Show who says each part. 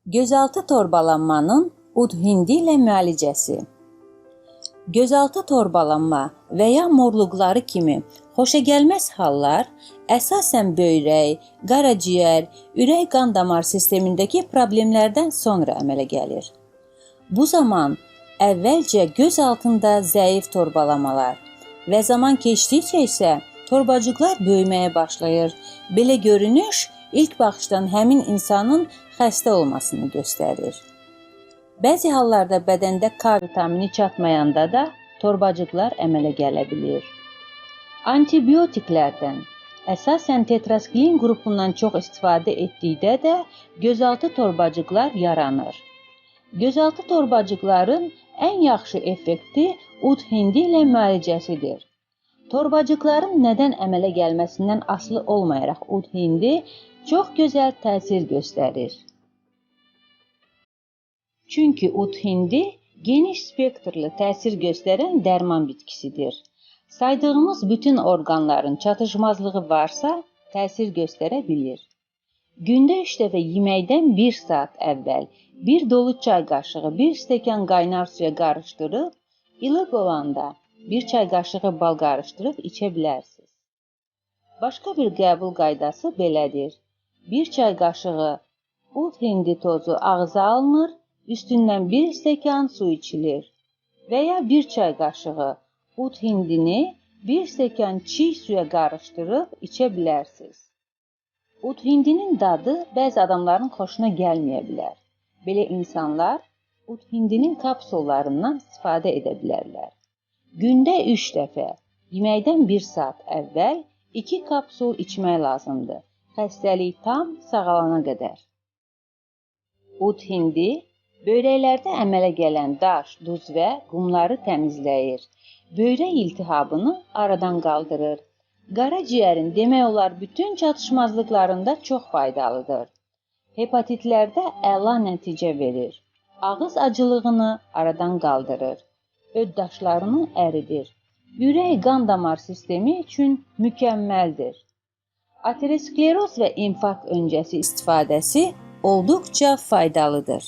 Speaker 1: Gözaltı torbalanmanın udhindi ilə müalicəsi. Gözaltı torbalanma və ya morluqları kimi xoşagəlməz hallar əsasən böyrək, qaraciyər, ürək-qan damar sistemindəki problemlərdən sonra əmələ gəlir. Bu zaman əvvəlcə göz altında zəif torbalamalar və zaman keçdikcə isə torbacıqlar böyüməyə başlayır. Belə görünüş ilk baxışdan həmin insanın xəstə olmasını göstərir. Bəzi hallarda bədəndə K vitamini çatmayanda da torbacıqlar əmələ gələ bilir. Antibiotiklərdən, əsasən tetraskiklin qrupundan çox istifadə etdikdə də gözaltı torbacıqlar yaranır. Gözaltı torbacıqların ən yaxşı effekti udhindi ilə müalicəsidir. Torbacıqların nədən əmələ gəlməsindən asılı olmayaraq udhindi çox gözəl təsir göstərir. Çünki udhindi geniş spektrli təsir göstərən dərman bitkisidir. Saydığımız bütün orqanların çatışmazlığı varsa təsir göstərə bilir. Gündə 3 dəfə yeməkdən 1 saat əvvəl bir dolu çay qaşığı 1 stəkan qaynar suya qarışdırıb, ilıq olanda 1 çay qaşığı bal qarışdırıb içə bilərsiniz. Başqa bir qəbul qaydası belədir. 1 çay qaşığı udhindi tozu ağza alınır, üstündən 1 stəkan su içilir və ya 1 çay qaşığı udhindini 1 stəkan çiy suya qarışdırıb içə bilərsiniz. Udhindinin dadı bəzi adamların xoşuna gəlməyə bilər. Belə insanlar udhindinin kapsullarından istifadə edə bilərlər. Gündə 3 dəfə, yeməkdən 1 saat əvvəl 2 kapsul içmək lazımdır. Xəstəlik tam sağalana qədər. Udhindi böyrəklərdə əmələ gələn daş, duz və qumları təmizləyir. Böyrək iltihabını aradan qaldırır. Qaraciyərin demək olar bütün çatışmazlıqlarında çox faydalıdır. Hepatitlərdə əla nəticə verir. Ağız acılığını aradan qaldırır. Öd daşlarını əridir. Ürək-qan damar sistemi üçün mükəmməldir. Ateroskleroz və infarkt öncəsi istifadəsi olduqca faydalıdır.